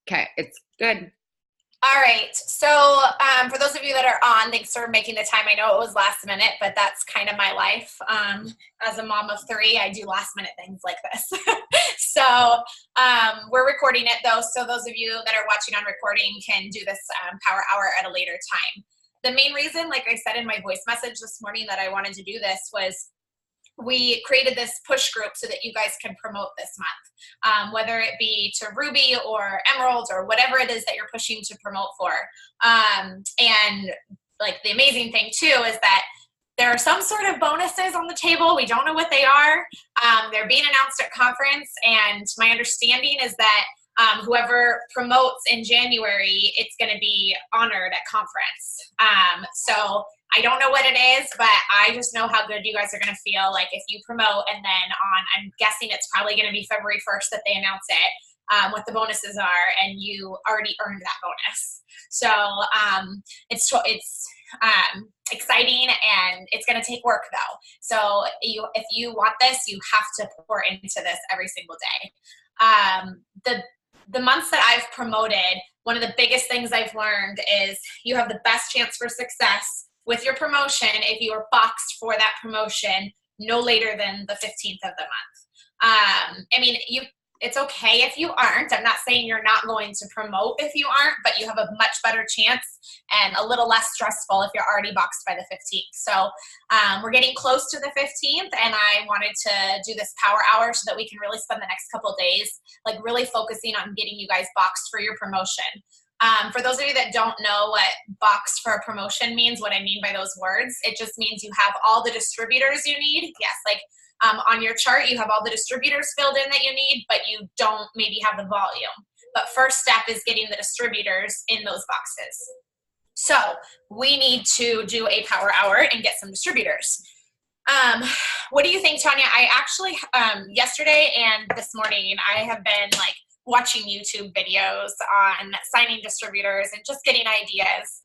Okay, it's good. All right. So, for those of you that are on, thanks for making the time. I know it was last minute, but that's kind of my life. As a mom of three, I do last minute things like this. So, we're recording it though. So, those of you that are watching on recording can do this power hour at a later time. The main reason, like I said in my voice message this morning, that I wanted to do this was we created this push group so that you guys can promote this month, whether it be to Ruby or Emerald or whatever it is that you're pushing to promote for. And like the amazing thing too is that there are some sort of bonuses on the table. We don't know what they are. They're being announced at conference, and my understanding is that whoever promotes in January, it's going to be honored at conference. So I don't know what it is, but I just know how good you guys are going to feel like if you promote, and then I'm guessing it's probably going to be February 1st that they announce it, what the bonuses are, and you already earned that bonus. So it's exciting, and it's going to take work though. So if you want this, you have to pour into this every single day. The months that I've promoted, one of the biggest things I've learned is you have the best chance for success with your promotion if you are boxed for that promotion no later than the 15th of the month. I mean, it's okay if you aren't. I'm not saying you're not going to promote if you aren't, but you have a much better chance and a little less stressful if you're already boxed by the 15th. So we're getting close to the 15th, and I wanted to do this power hour so that we can really spend the next couple of days like really focusing on getting you guys boxed for your promotion. For those of you that don't know what boxed for a promotion means, what I mean by those words, it just means you have all the distributors you need. Yes, like on your chart, you have all the distributors filled in that you need, but you don't maybe have the volume. But first step is getting the distributors in those boxes. So we need to do a power hour and get some distributors. What do you think, Tanya? I actually, yesterday and this morning, I have been like watching YouTube videos on signing distributors and just getting ideas.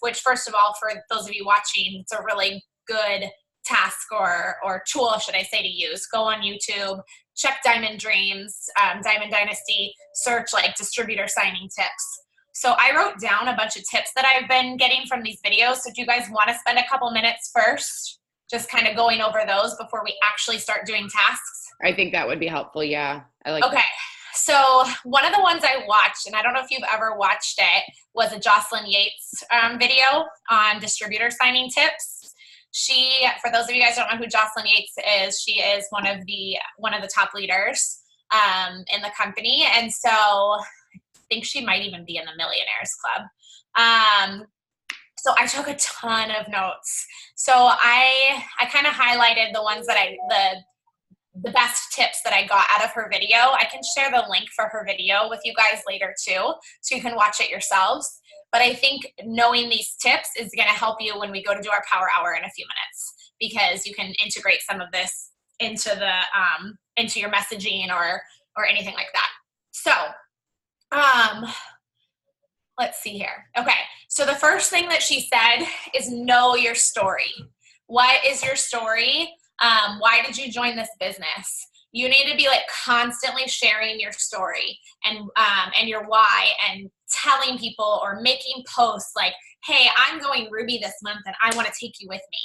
Which first of all, for those of you watching, it's a really good task or tool, should I say, to use. Go on YouTube, check Diamond Dreams, Diamond Dynasty, search like distributor signing tips. So I wrote down a bunch of tips that I've been getting from these videos. So do you guys want to spend a couple minutes first, just kind of going over those before we actually start doing tasks? I think that would be helpful. Yeah, I like Okay. that. So one of the ones I watched, and I don't know if you've ever watched it, was a Jocelyn Yates video on distributor signing tips. For those of you guys who don't know who Jocelyn Yates is, she is one of the top leaders in the company, and so I think she might even be in the Millionaires Club. So I took a ton of notes. So I kind of highlighted the ones that the best tips that I got out of her video. I can share the link for her video with you guys later too, so you can watch it yourselves. But I think knowing these tips is going to help you when we go to do our power hour in a few minutes, because you can integrate some of this into your messaging or anything like that. So let's see here. Okay, so the first thing that she said is know your story. What is your story? Why did you join this business? You need to be like constantly sharing your story and your why, and telling people or making posts like, hey, I'm going Ruby this month and I want to take you with me.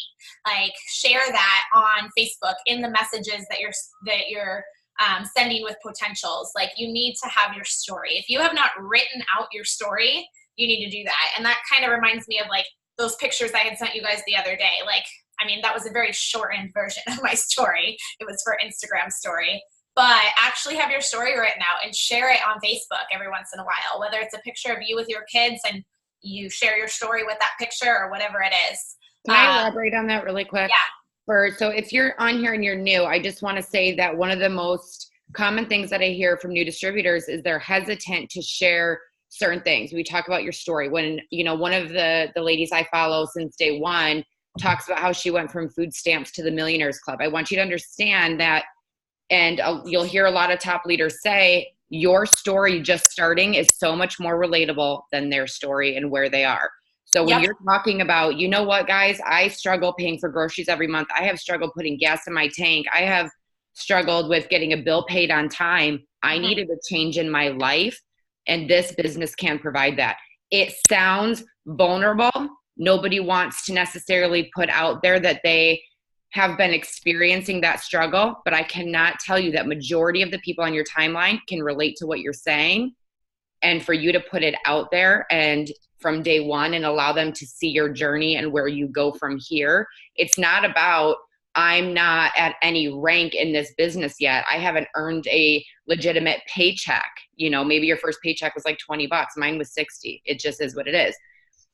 Like share that on Facebook in the messages that you're sending with potentials. Like you need to have your story. If you have not written out your story, you need to do that. And that kind of reminds me of like those pictures I had sent you guys the other day. Like, I mean, that was a very shortened version of my story. It was for Instagram story. But actually have your story written out and share it on Facebook every once in a while, whether it's a picture of you with your kids and you share your story with that picture or whatever it is. Can I elaborate on that really quick? Yeah. So if you're on here and you're new, I just want to say that one of the most common things that I hear from new distributors is they're hesitant to share certain things. We talk about your story. When, one of the ladies I follow since day one talks about how she went from food stamps to the Millionaires Club. I want you to understand that, and you'll hear a lot of top leaders say, your story just starting is so much more relatable than their story and where they are. So when you're talking about, you know what, guys, I struggle paying for groceries every month. I have struggled putting gas in my tank. I have struggled with getting a bill paid on time. I needed a change in my life, and this business can provide that. It sounds vulnerable. Nobody wants to necessarily put out there that they have been experiencing that struggle, but I cannot tell you that majority of the people on your timeline can relate to what you're saying. And for you to put it out there and from day one and allow them to see your journey and where you go from here, it's not about, I'm not at any rank in this business yet. I haven't earned a legitimate paycheck. Maybe your first paycheck was like $20. Mine was 60. It just is what it is.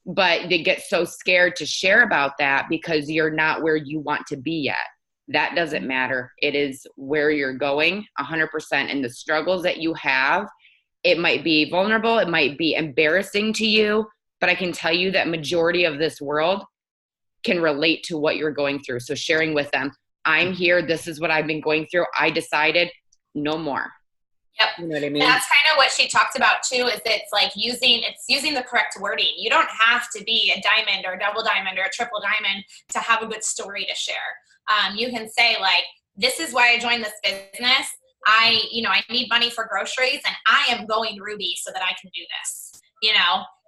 But they get so scared to share about that because you're not where you want to be yet. That doesn't matter. It is where you're going 100%. And the struggles that you have, it might be vulnerable. It might be embarrassing to you, but I can tell you that majority of this world can relate to what you're going through. So sharing with them, I'm here. This is what I've been going through. I decided no more. Yep. You know what I mean? That's kind of what she talked about too, is it's like using the correct wording. You don't have to be a diamond or a double diamond or a triple diamond to have a good story to share. You can say like, this is why I joined this business. I need money for groceries and I am going Ruby so that I can do this,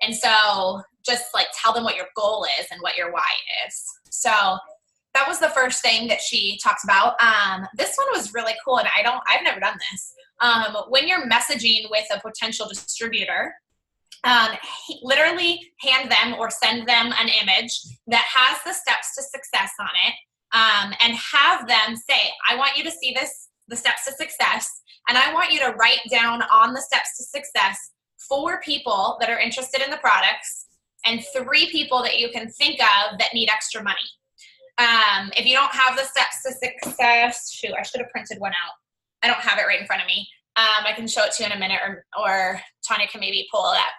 and so just like tell them what your goal is and what your why is. So that was the first thing that she talked about. This one was really cool, and I've never done this. When you're messaging with a potential distributor, literally hand them or send them an image that has the steps to success on it, and have them say, I want you to see the steps to success, and I want you to write down on the steps to success 4 people that are interested in the products and 3 people that you can think of that need extra money. If you don't have the steps to success, shoot, I should have printed one out. I don't have it right in front of me. I can show it to you in a minute, or Tanya can maybe pull it up.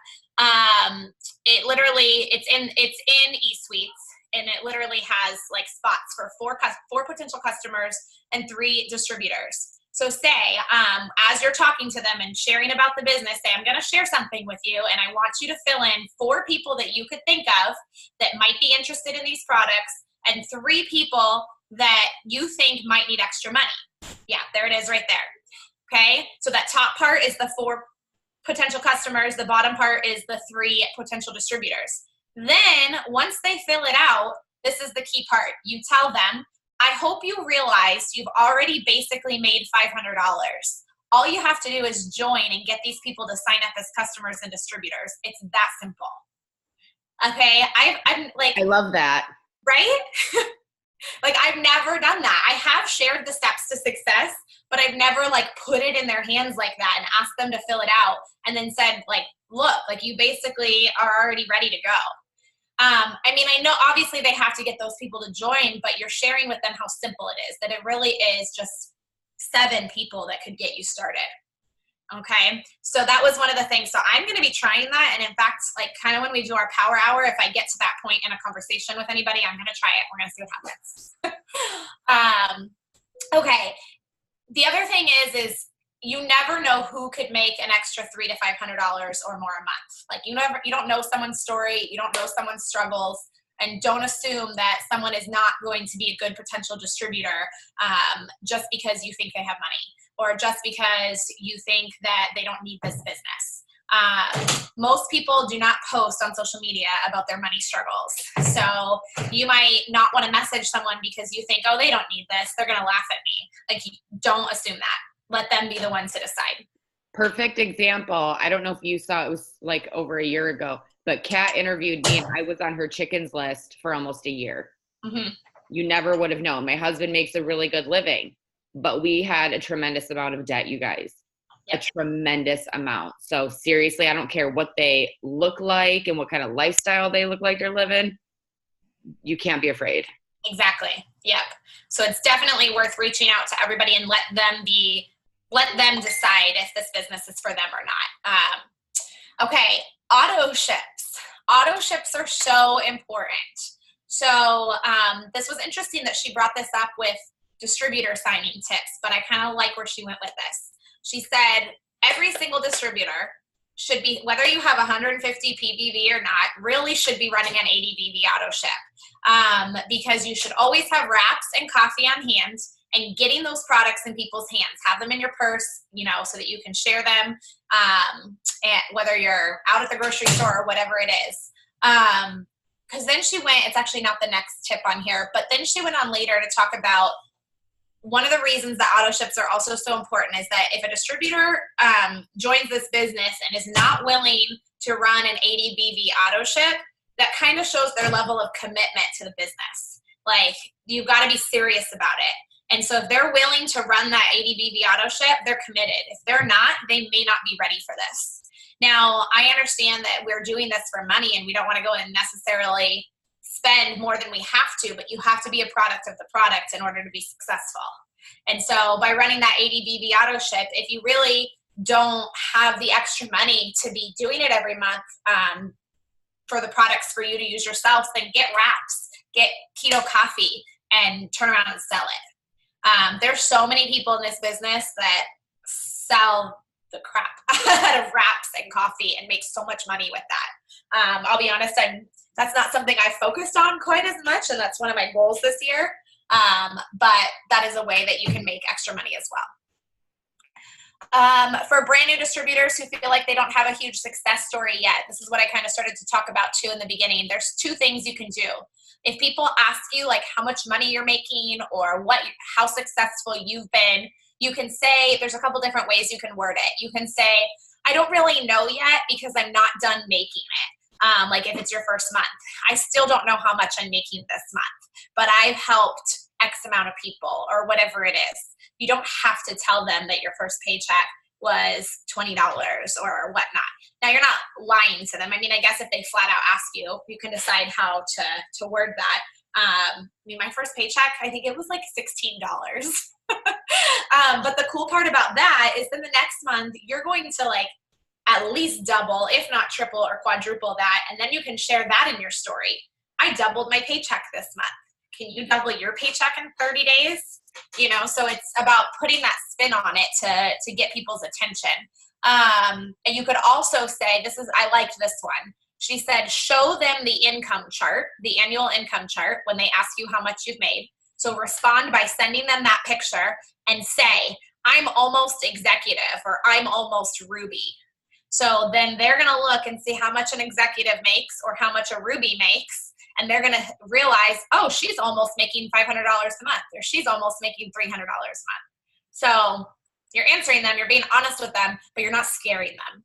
It's in eSuites, and it literally has like spots for 4 potential customers and 3 distributors. So say, as you're talking to them and sharing about the business, say, I'm going to share something with you, and I want you to fill in 4 people that you could think of that might be interested in these products, and 3 people that you think might need extra money. Yeah, there it is right there. Okay, so that top part is the 4 potential customers. The bottom part is the 3 potential distributors. Then once they fill it out, this is the key part. You tell them, I hope you realize you've already basically made $500. All you have to do is join and get these people to sign up as customers and distributors. It's that simple. Okay, I'm like, I love that. Right? Like, I've never done that. I have shared the steps to success, but I've never like put it in their hands like that and asked them to fill it out and then said like, look, like you basically are already ready to go. I mean, I know obviously they have to get those people to join, but you're sharing with them how simple it is, that it really is just 7 people that could get you started. Okay, so that was one of the things. So I'm going to be trying that. And in fact, like kind of when we do our power hour, if I get to that point in a conversation with anybody, I'm going to try it. We're going to see what happens. Okay. The other thing is you never know who could make an extra $300 to $500 or more a month. Like you don't know someone's story. You don't know someone's struggles. And don't assume that someone is not going to be a good potential distributor just because you think they have money, or just because you think that they don't need this business. Most people do not post on social media about their money struggles. So you might not want to message someone because you think, oh, they don't need this. They're going to laugh at me. Like, don't assume that. Let them be the ones to decide. Perfect example. I don't know if you saw, it was like over a year ago, but Kat interviewed me and I was on her chickens list for almost a year. Mm-hmm. You never would have known. My husband makes a really good living, but we had a tremendous amount of debt, you guys. Yep. A tremendous amount. So seriously, I don't care what they look like and what kind of lifestyle they look like they're living. You can't be afraid. Exactly. Yep. So it's definitely worth reaching out to everybody and let them decide if this business is for them or not. Okay. Auto ships. Auto ships are so important. So this was interesting that she brought this up with distributor signing tips, but I kind of like where she went with this. She said every single distributor should be, whether you have 150 PBV or not, really should be running an 80 BV auto ship, because you should always have wraps and coffee on hand. and getting those products in people's hands. Have them in your purse, so that you can share them, and whether you're out at the grocery store or whatever it is. Because then she went, it's actually not the next tip on here, but then she went on later to talk about one of the reasons that auto ships are also so important is that if a distributor joins this business and is not willing to run an 80 BV auto ship, that kind of shows their level of commitment to the business. Like, you've got to be serious about it. And so if they're willing to run that 80 BV auto ship, they're committed. If they're not, they may not be ready for this. Now, I understand that we're doing this for money and we don't want to go and necessarily spend more than we have to, but you have to be a product of the product in order to be successful. And so by running that 80 BV auto ship, if you really don't have the extra money to be doing it every month for the products for you to use yourselves, then get wraps, get keto coffee, and turn around and sell it. There's so many people in this business that sell the crap out of wraps and coffee and make so much money with that. I'll be honest, that's not something I focused on quite as much, and that's one of my goals this year. But that is a way that you can make extra money as well. For brand new distributors who feel like they don't have a huge success story yet, this is what I kind of started to talk about too in the beginning. There's two things you can do. If people ask you like how much money you're making or how successful you've been, you can say, there's a couple different ways you can word it. You can say, I don't really know yet because I'm not done making it. Like if it's your first month, I still don't know how much I'm making this month, but I've helped X amount of people or whatever it is. You don't have to tell them that your first paycheck was $20 or whatnot. Now, you're not lying to them. I mean, I guess if they flat out ask you, you can decide how to word that. I mean, my first paycheck, I think it was like $16. But the cool part about that is then the next month, you're going to like at least double, if not triple or quadruple that. And then you can share that in your story. I doubled my paycheck this month. Can you double your paycheck in 30 days? So it's about putting that spin on it to get people's attention. And you could also say, I liked this one. She said, show them the income chart, the annual income chart when they ask you how much you've made. So respond by sending them that picture and say, I'm almost executive or I'm almost Ruby. So then they're going to look and see how much an executive makes or how much a Ruby makes. And they're going to realize, oh, she's almost making $500 a month or she's almost making $300 a month. So you're answering them, you're being honest with them, but you're not scaring them,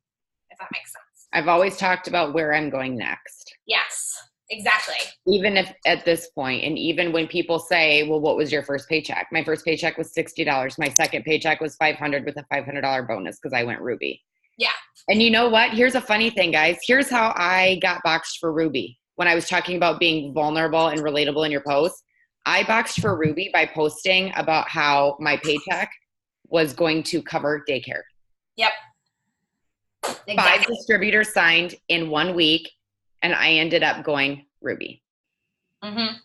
if that makes sense. I've always talked about where I'm going next. Yes, exactly. Even if at this point, and even when people say, well, what was your first paycheck? My first paycheck was $60. My second paycheck was $500 with a $500 bonus because I went Ruby. Yeah. And you know what? Here's a funny thing, guys. Here's how I got boxed for Ruby. When I was talking about being vulnerable and relatable in your posts, I boxed for Ruby by posting about how my paycheck was going to cover daycare. Yep. Exactly. 5 distributors signed in 1 week, and I ended up going Ruby. Mm-hmm.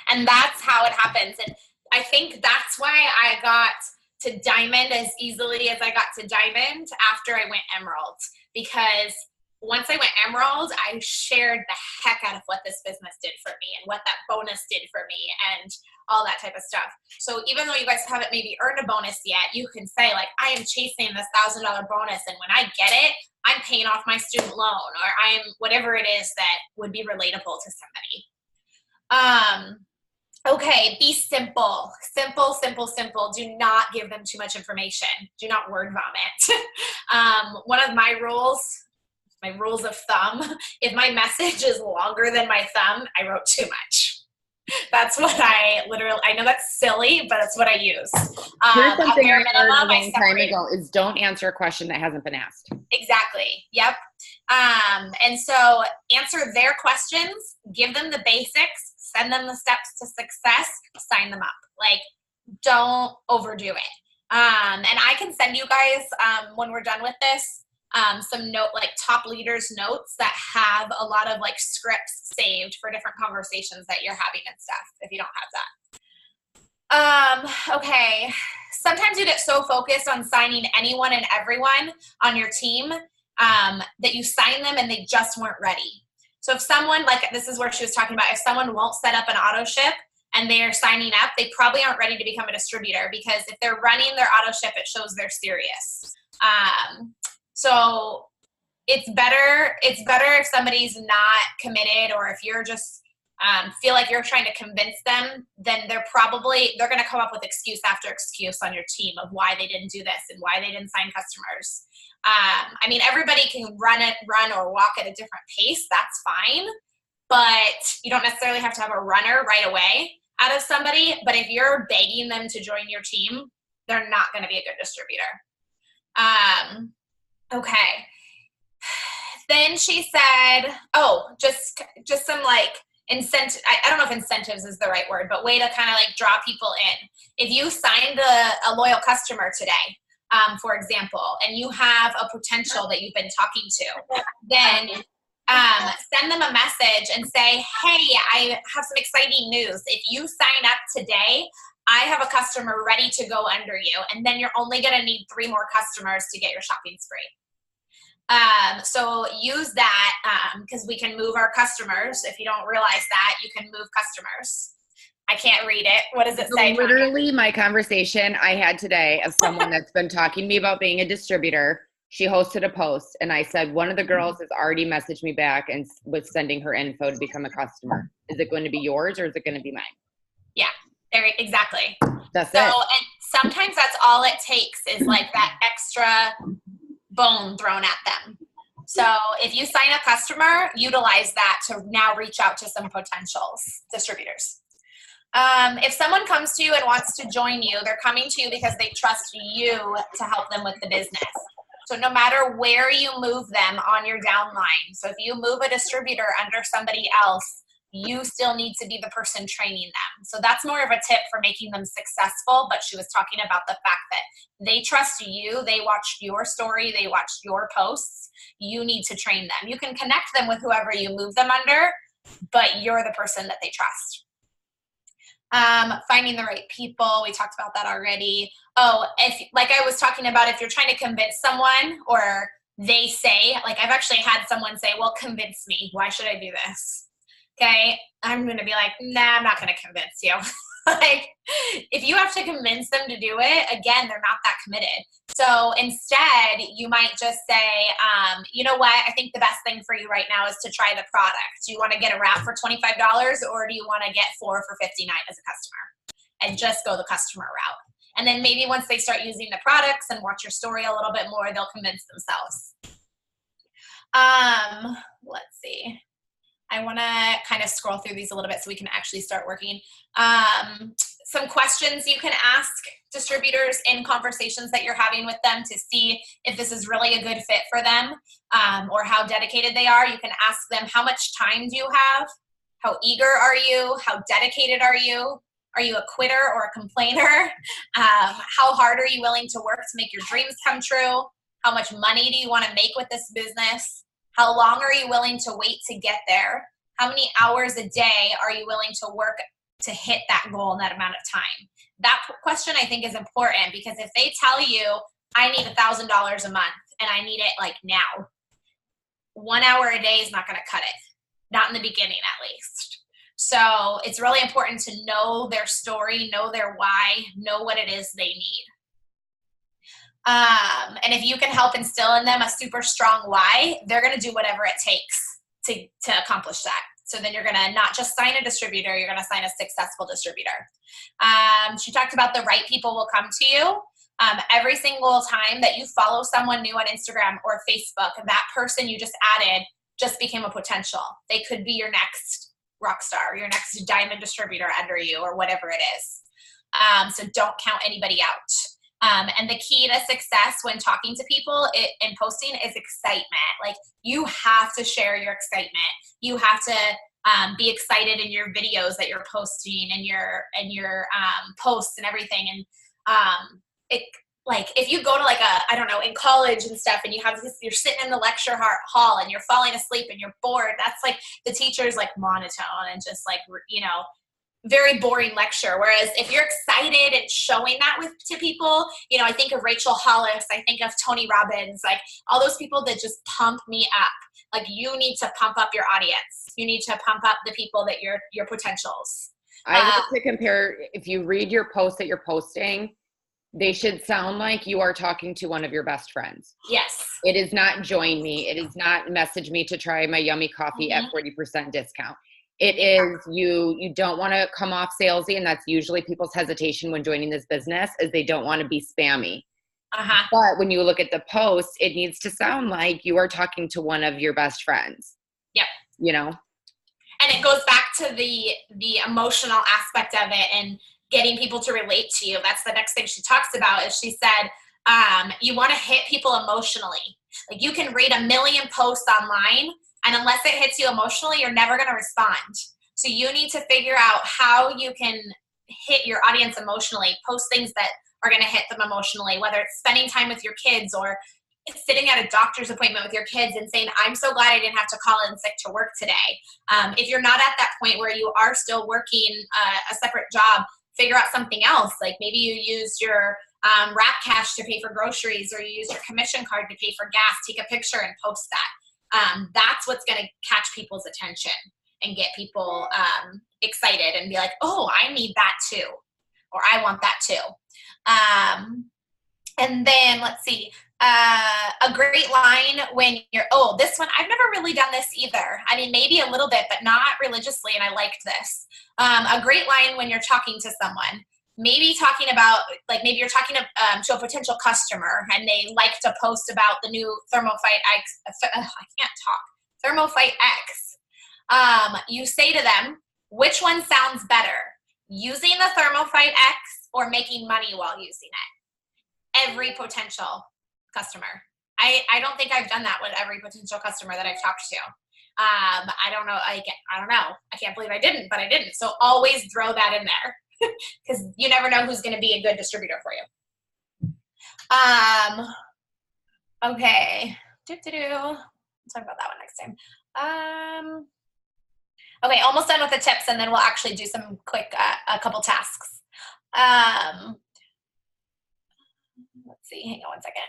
And that's how it happens. And I think that's why I got to Diamond as easily as I got to Diamond after I went Emerald. Because once I went Emerald, I shared the heck out of what this business did for me and what that bonus did for me and all that type of stuff. So even though you guys haven't maybe earned a bonus yet, you can say like, I am chasing this $1,000 bonus. And when I get it, I'm paying off my student loan or I am whatever it is that would be relatable to somebody. Okay, be simple. Simple, simple, simple. Do not give them too much information. Do not word vomit. One of my rules of thumb, if my message is longer than my thumb, I wrote too much. That's what I know that's silly, but that's what I use. Here's something I learned a long time ago is don't answer a question that hasn't been asked. Exactly. Yep. And so answer their questions, give them the basics, send them the steps to success, sign them up. Like, don't overdo it. And I can send you guys, when we're done with this, some top leaders notes that have a lot of like scripts saved for different conversations that you're having and stuff, if you don't have that. Okay. Sometimes you get so focused on signing anyone and everyone on your team, that you sign them and they just weren't ready. So if someone, like this is where she was talking about, if someone won't set up an auto ship, and they're signing up, they probably aren't ready to become a distributor, because if they're running their auto ship, it shows they're serious. So it's better if somebody's not committed, or if you're just feel like you're trying to convince them, then they're going to come up with excuse after excuse on your team of why they didn't do this and why they didn't sign customers. I mean, everybody can run or walk at a different pace. That's fine. But you don't necessarily have to have a runner right away out of somebody. But if you're begging them to join your team, they're not going to be a good distributor. Okay. Then she said, just some like incentive. I don't know if incentives is the right word, but way to kind of like draw people in. If you signed a loyal customer today, for example, and you have a potential that you've been talking to, then send them a message and say, hey, I have some exciting news. If you sign up today, I have a customer ready to go under you, and then you're only going to need 3 more customers to get your shopping spree. So use that because we can move our customers. If you don't realize that, you can move customers. I can't read it. What does it say? Literally my conversation I had today of someone that's been talking to me about being a distributor. She hosted a post and I said, one of the girls has already messaged me back and was sending her info to become a customer. Is it going to be yours or is it going to be mine? Yeah, exactly. That's it. And sometimes that's all it takes is like that extra bone thrown at them. So if you sign a customer, utilize that to now reach out to some potentials, distributors. If someone comes to you and wants to join you, they're coming to you because they trust you to help them with the business. So no matter where you move them on your downline, so if you move a distributor under somebody else, you still need to be the person training them. So that's more of a tip for making them successful. But she was talking about the fact that they trust you. They watched your story. They watched your posts. You need to train them. You can connect them with whoever you move them under, but you're the person that they trust. Finding the right people. We talked about that already. Like I was talking about, if you're trying to convince someone or they say, like I've actually had someone say, well, convince me. Why should I do this? Okay, I'm going to be like, nah, I'm not going to convince you. Like, if you have to convince them to do it, again, they're not that committed. So instead, you might just say, you know what, I think the best thing for you right now is to try the product. Do you want to get a wrap for $25 or do you want to get 4 for $59 as a customer? And just go the customer route. And then maybe once they start using the products and watch your story a little bit more, they'll convince themselves. Let's see. I want to kind of scroll through these a little bit so we can actually start working. Some questions you can ask distributors in conversations that you're having with them to see if this is really a good fit for them or how dedicated they are. You can ask them, how much time do you have? How eager are you? How dedicated are you? Are you a quitter or a complainer? How hard are you willing to work to make your dreams come true? How much money do you want to make with this business? How long are you willing to wait to get there? How many hours a day are you willing to work to hit that goal in that amount of time? That question I think is important because if they tell you, I need $1,000 a month and I need it like now, 1 hour a day is not going to cut it. Not in the beginning, at least. So it's really important to know their story, know their why, know what it is they need. And if you can help instill in them a super strong why, they're going to do whatever it takes to accomplish that. So then you're going to not just sign a distributor, you're going to sign a successful distributor. She talked about the right people will come to you. Every single time that you follow someone new on Instagram or Facebook, that person you just added just became a potential. They could be your next rock star, your next diamond distributor under you or whatever it is. So don't count anybody out. And the key to success when talking to people and posting is excitement. Like you have to share your excitement. You have to be excited in your videos that you're posting and your posts and everything. And like if you go to like I don't know, in college and stuff, and you're sitting in the lecture hall and you're falling asleep and you're bored. That's like the teacher's like monotone and just like very boring lecture. Whereas if you're excited and showing that to people, I think of Rachel Hollis, I think of Tony Robbins, like all those people that just pump me up. Like you need to pump up your audience. You need to pump up the people that your potentials. I like to compare, if you read your posts that you're posting, they should sound like you are talking to one of your best friends. Yes. It is not join me. It is not message me to try my yummy coffee at 40% discount. It is you don't want to come off salesy, and that's usually people's hesitation when joining this business is they don't want to be spammy. But when you look at the post, it needs to sound like you are talking to one of your best friends. Yep. You know? And it goes back to the emotional aspect of it and getting people to relate to you. That's the next thing she talks about is she said, you want to hit people emotionally. Like you can read 1 million posts online, and unless it hits you emotionally, you're never going to respond. So you need to figure out how you can hit your audience emotionally, post things that are going to hit them emotionally, whether it's spending time with your kids or sitting at a doctor's appointment with your kids and saying, I'm so glad I didn't have to call in sick to work today. If you're not at that point where you are still working a separate job, figure out something else. Like maybe you use your Rap Cash to pay for groceries, or you use your commission card to pay for gas. Take a picture and post that. That's what's going to catch people's attention and get people excited and be like, oh, I need that too, or I want that too. And then let's see, a great line when you're, this one, I've never really done this either. I mean, maybe a little bit, but not religiously. And I liked this. A great line when you're talking to someone, maybe talking about, like maybe you're talking to a potential customer and they like to post about the new ThermoFight X. I can't talk. ThermoFight X. You say to them, which one sounds better? Using the ThermoFight X or making money while using it? Every potential customer. I don't think I've done that with every potential customer that I've talked to. I don't know. I don't know. I can't believe I didn't, but I didn't. So always throw that in there because you never know who's going to be a good distributor for you. Okay. We'll talk about that one next time. Okay, almost done with the tips, and then we'll actually do some quick, a couple tasks. Let's see, hang on one second.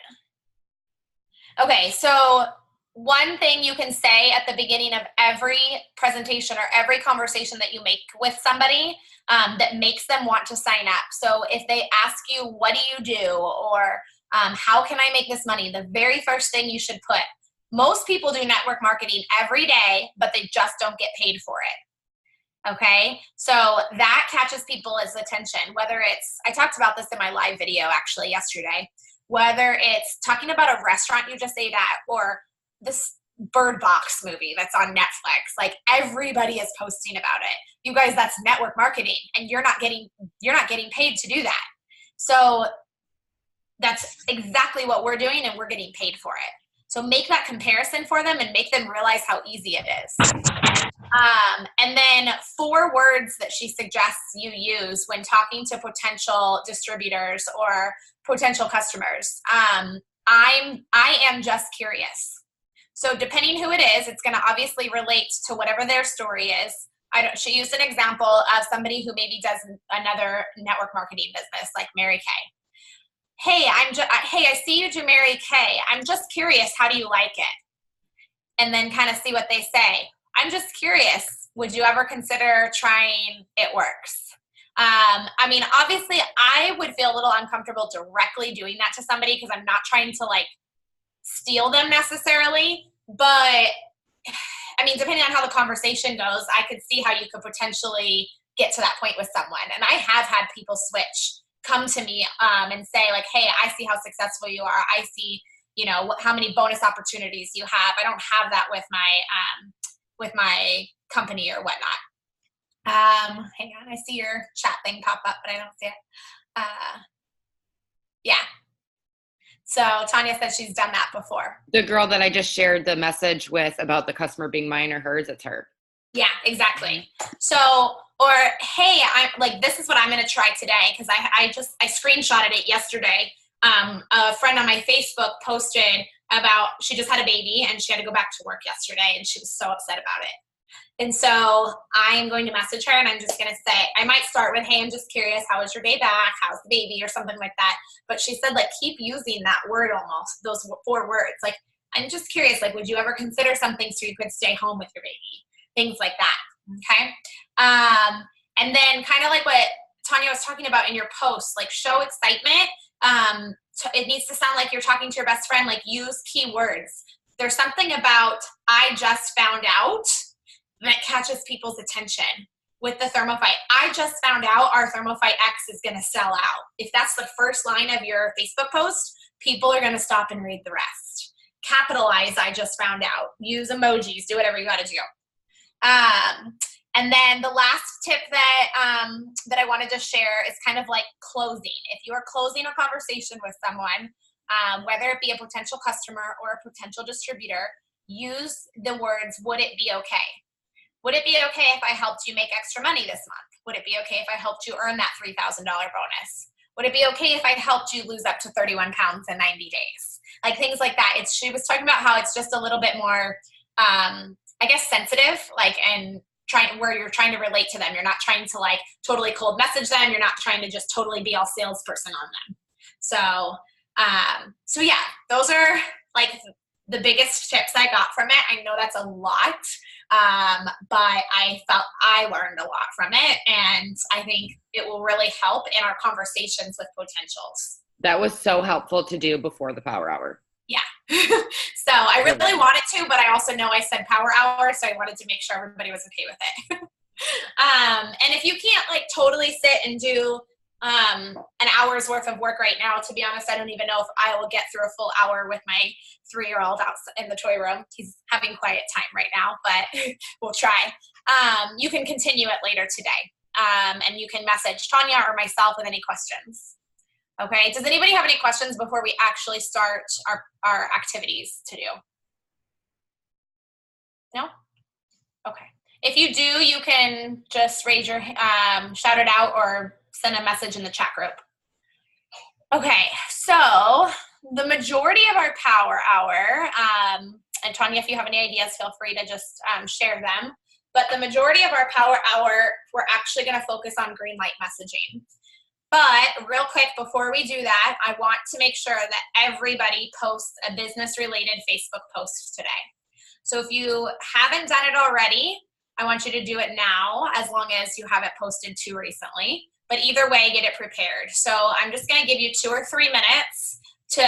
Okay, so one thing you can say at the beginning of every presentation or every conversation that you make with somebody that makes them want to sign up. So if they ask you, what do you do? Or how can I make this money? The very first thing you should put, most people do network marketing every day, but they just don't get paid for it. Okay, so that catches people's attention, whether it's, I talked about this in my live video actually yesterday, whether it's talking about a restaurant you just ate at or this Bird Box movie that's on Netflix. Like everybody is posting about it. You guys, that's network marketing, and you're not getting paid to do that. So that's exactly what we're doing, and we're getting paid for it. So make that comparison for them and make them realize how easy it is. And then 4 words that she suggests you use when talking to potential distributors or potential customers. I am just curious. So depending who it is, it's going to obviously relate to whatever their story is. She used an example of somebody who maybe does another network marketing business like Mary Kay. Hey, I see you do Mary Kay. I'm just curious. How do you like it? And then kind of see what they say. I'm just curious. Would you ever consider trying It Works? I mean, obviously, I would feel a little uncomfortable directly doing that to somebody because I'm not trying to like steal them necessarily. But I mean, depending on how the conversation goes, I could see how you could potentially get to that point with someone. And I have had people come to me and say like, hey, I see how successful you are. I see, how many bonus opportunities you have. I don't have that with my company or whatnot. Hang on, I see your chat thing pop up, but I don't see it. Yeah. So Tanya said she's done that before. The girl that I just shared the message with about the customer being mine or hers, it's her. Yeah, exactly. So, or, hey, I'm like, this is what I'm going to try today. Cause I screenshotted it yesterday. A friend on my Facebook posted about, she just had a baby and she had to go back to work yesterday and she was so upset about it. And so I'm going to message her and I'm just going to say, I might start with, hey, I'm just curious. How was your day back? How's the baby? Or something like that. But she said, like, keep using that word almost, those 4 words. Like, I'm just curious, like, would you ever consider something so you could stay home with your baby? Things like that. Okay. And then kind of like what Tanya was talking about in your post, like show excitement. It needs to sound like you're talking to your best friend, like use keywords. There's something about I just found out that catches people's attention with the ThermoFight. I just found out our ThermoFight X is going to sell out. If that's the first line of your Facebook post, people are going to stop and read the rest. Capitalize, I just found out. Use emojis, do whatever you got to do. And then the last tip that I wanted to share is kind of like closing. If you are closing a conversation with someone, whether it be a potential customer or a potential distributor, use the words, would it be okay? Would it be okay if I helped you make extra money this month? Would it be okay if I helped you earn that $3,000 bonus? Would it be okay if I helped you lose up to 31 pounds in 90 days? Like things like that. She was talking about how it's just a little bit more, I guess, sensitive, like, and where you're trying to relate to them. You're not trying to like totally cold message them. You're not trying to just totally be all salesperson on them. So yeah, those are like the biggest tips I got from it. I know that's a lot, but I felt I learned a lot from it, and I think it will really help in our conversations with potentials. That was so helpful to do before the power hour. Yeah. So I really wanted to, but I also know I said power hour, so I wanted to make sure everybody was okay with it. And if you can't like totally sit and do an hour's worth of work right now, to be honest, I don't even know if I will get through a full hour with my 3-year-old out in the toy room. He's having quiet time right now, but we'll try. You can continue it later today. And you can message Tanya or myself with any questions. Okay, does anybody have any questions before we actually start our activities to do? No? Okay. If you do, you can just raise your, shout it out or send a message in the chat group. Okay, so the majority of our power hour, and Tanya, if you have any ideas, feel free to just share them. But the majority of our power hour, we're actually gonna focus on green light messaging. But real quick, before we do that, I want to make sure that everybody posts a business-related Facebook post today. So if you haven't done it already, I want you to do it now, as long as you haven't posted too recently. But either way, get it prepared. So I'm just going to give you 2 or 3 minutes to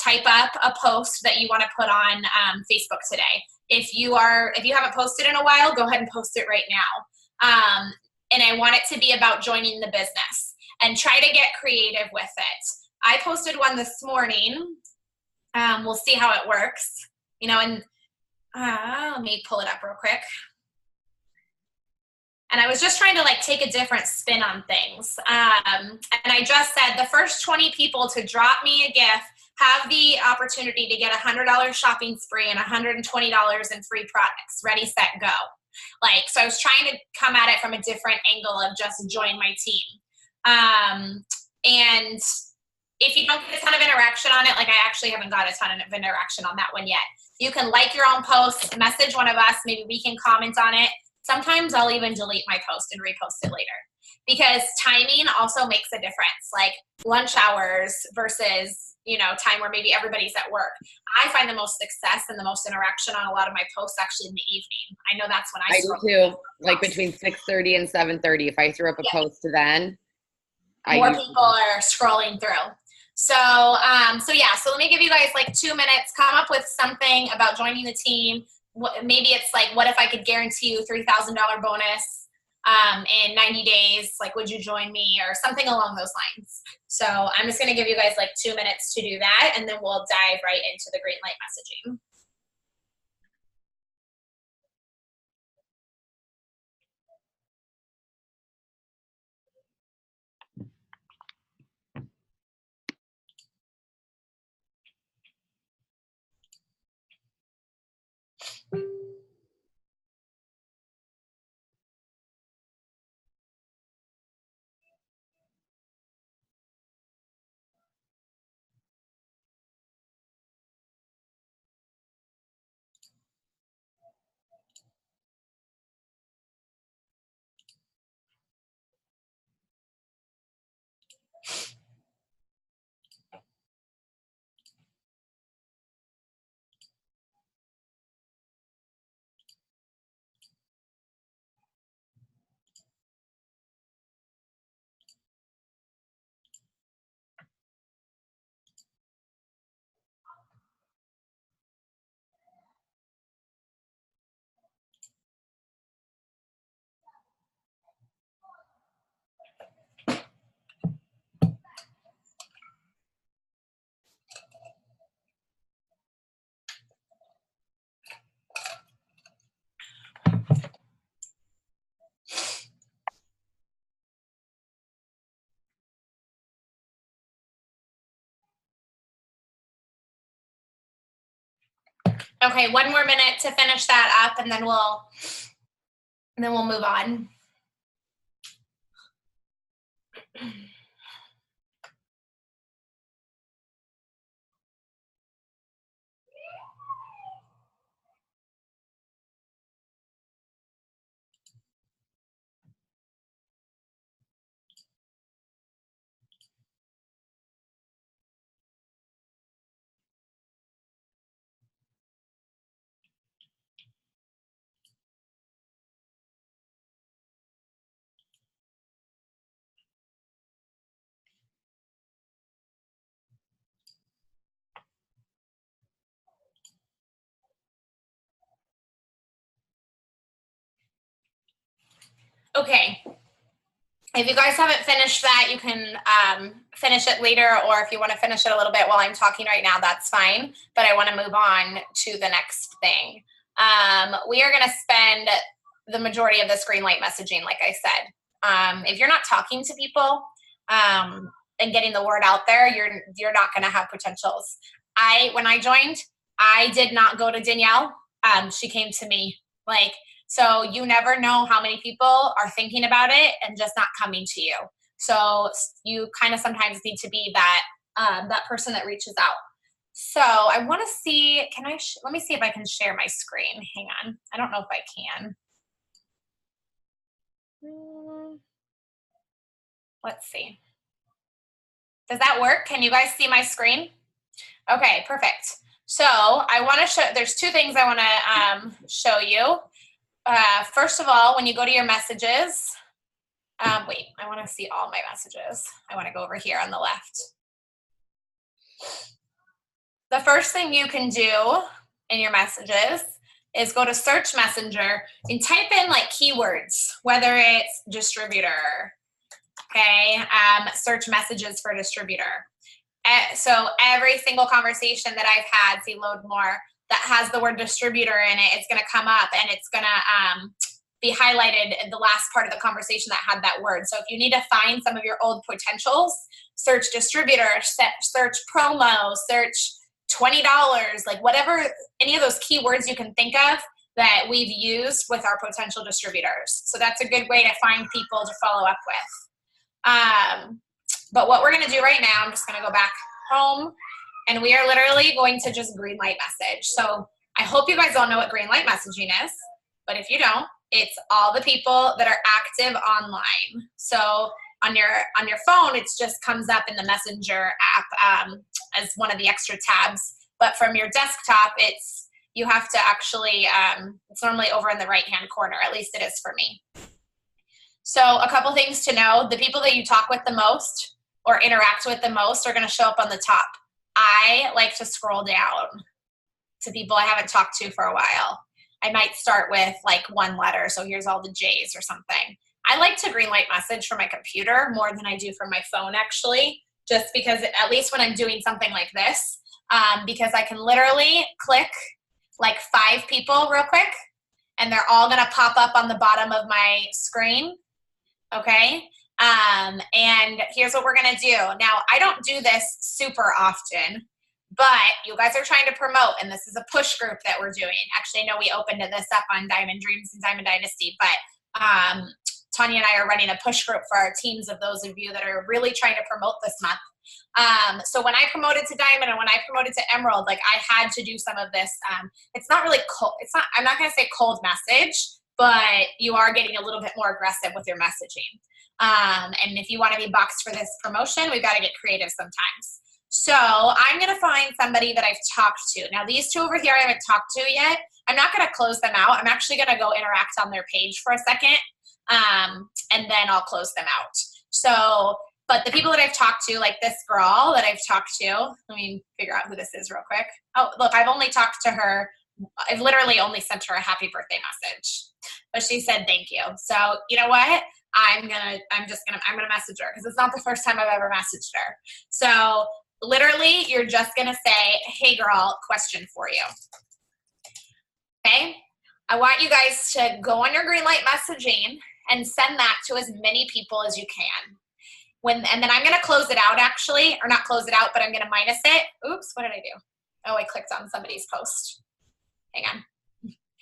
type up a post that you want to put on Facebook today. If you haven't posted in a while, go ahead and post it right now. And I want it to be about joining the business. And try to get creative with it. I posted one this morning. We'll see how it works. You know, and let me pull it up real quick. And I was just trying to like take a different spin on things. And I just said the first 20 people to drop me a gift have the opportunity to get a $100 shopping spree and $120 in free products. Ready, set, go. Like, so I was trying to come at it from a different angle of just join my team. And if you don't get a ton of interaction on it, like I actually haven't got a ton of interaction on that one yet. You can like your own post, message one of us, maybe we can comment on it. Sometimes I'll even delete my post and repost it later, because timing also makes a difference. Like lunch hours versus, you know, time where maybe everybody's at work. I find the most success and the most interaction on a lot of my posts actually in the evening. I know that's when I do too, like between 6:30 and 7:30. If I threw up a post then, more people are scrolling through. So yeah, so let me give you guys like 2 minutes, come up with something about joining the team. Maybe it's like, what if I could guarantee you $3,000 bonus in 90 days? Like, would you join me, or something along those lines? So I'm just going to give you guys like 2 minutes to do that, and then we'll dive right into the green light messaging. Okay, one more minute to finish that up, and then we'll move on. Okay. If you guys haven't finished that, you can finish it later, or if you want to finish it a little bit while I'm talking right now, that's fine. But I want to move on to the next thing. We are going to spend the majority of this green light messaging, like I said. If you're not talking to people and getting the word out there, you're not going to have potentials. When I joined, I did not go to Danielle. She came to me. So you never know how many people are thinking about it and just not coming to you. So you kind of sometimes need to be that that person that reaches out. So I want to see, let me see if I can share my screen. Hang on. I don't know if I can. Let's see. Does that work? Can you guys see my screen? Okay, perfect. So I want to show, there's two things I want to show you. First of all, when you go to your messages, wait, I want to see all my messages. I want to go over here on the left. The first thing you can do in your messages is go to Search Messenger and type in like keywords, whether it's distributor, okay, search messages for distributor. So every single conversation that I've had, see load more, that has the word distributor in it, it's going to come up and it's going to be highlighted in the last part of the conversation that had that word. So if you need to find some of your old potentials, search distributor, search promo, search $20, like whatever, any of those keywords you can think of that we've used with our potential distributors. So that's a good way to find people to follow up with. But what we're going to do right now, I'm just going to go back home, and we are literally going to just green light message. So I hope you guys all know what green light messaging is, but if you don't, it's all the people that are active online. So on your phone, it just comes up in the Messenger app as one of the extra tabs. But from your desktop, you have to actually, it's normally over in the right-hand corner, at least it is for me. So a couple things to know, the people that you talk with the most or interact with the most are going to show up on the top. I like to scroll down to people I haven't talked to for a while. I might start with like one letter, so here's all the J's or something. I like to green light message from my computer more than I do from my phone, actually, just because at least when I'm doing something like this, because I can literally click like 5 people real quick, and they're all going to pop up on the bottom of my screen, okay? And here's what we're going to do. Now, I don't do this super often, but you guys are trying to promote, and this is a push group that we're doing. Actually, I know we opened this up on Diamond Dreams and Diamond Dynasty, but Tanya and I are running a push group for our teams of those of you that are really trying to promote this month. So when I promoted to Diamond and when I promoted to Emerald, like I had to do some of this. It's not really cold. I'm not going to say cold message, but you are getting a little bit more aggressive with your messaging. And if you want to be boxed for this promotion, we've got to get creative sometimes. So I'm going to find somebody that I've talked to. Now, these two over here I haven't talked to yet. I'm not going to close them out. I'm actually going to go interact on their page for a second, and then I'll close them out. So, but the people that I've talked to, like this girl that I've talked to, let me figure out who this is real quick. Oh, look, I've only talked to her. I've literally only sent her a happy birthday message, but she said thank you. So you know what? I'm gonna message her because it's not the first time I've ever messaged her. So literally, you're just gonna say, "Hey, girl, question for you." Okay? I want you guys to go on your green light messaging and send that to as many people as you can. And then I'm gonna close it out actually, or not close it out, but I'm gonna minus it. Oops, what did I do? Oh, I clicked on somebody's post. Hang on.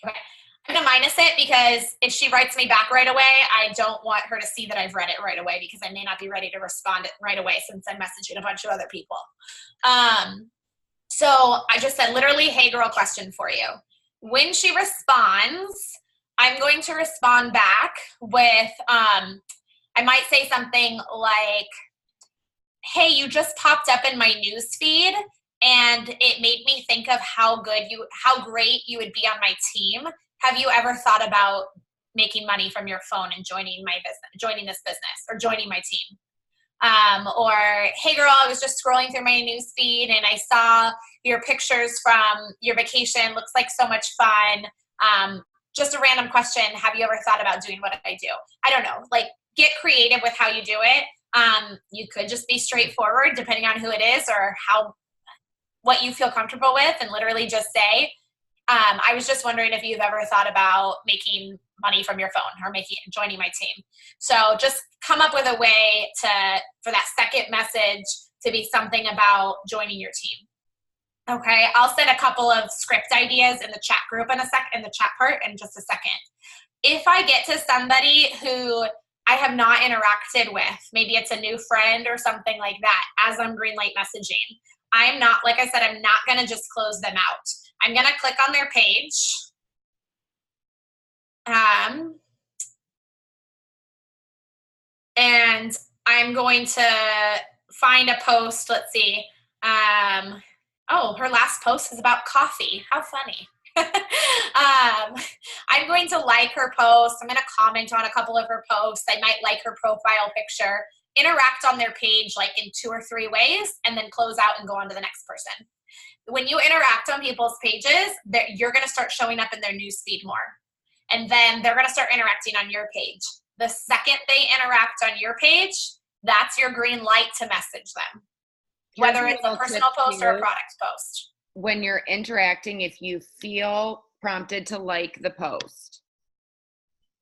Okay. I'm going to minus it because if she writes me back right away, I don't want her to see that I've read it right away because I may not be ready to respond right away since I'm messaging a bunch of other people. So I just said literally, hey girl, question for you. When she responds, I'm going to respond back with, I might say something like, hey, you just popped up in my news feed and it made me think of how great you would be on my team. Have you ever thought about making money from your phone and joining this business or joining my team? Or, hey girl, I was just scrolling through my news feed and I saw your pictures from your vacation. Looks like so much fun. Just a random question. Have you ever thought about doing what I do? I don't know. Like, get creative with how you do it. You could just be straightforward depending on who it is or what you feel comfortable with and literally just say, I was just wondering if you've ever thought about making money from your phone or joining my team. So just come up with a way for that second message to be something about joining your team. Okay, I'll send a couple of script ideas in the chat group in the chat part in just a second. If I get to somebody who I have not interacted with, maybe it's a new friend or something like that, as I'm Greenlight messaging, I'm not going to just close them out. I'm going to click on their page. And I'm going to find a post. Let's see. Her last post is about coffee. How funny. I'm going to like her post. I'm going to comment on a couple of her posts. I might like her profile picture, interact on their page like in 2 or 3 ways, and then close out and go on to the next person. When you interact on people's pages, you're going to start showing up in their newsfeed more. And then they're going to start interacting on your page. The second they interact on your page, that's your green light to message them, whether it's a personal post or a product post. When you're interacting, if you feel prompted to like the post,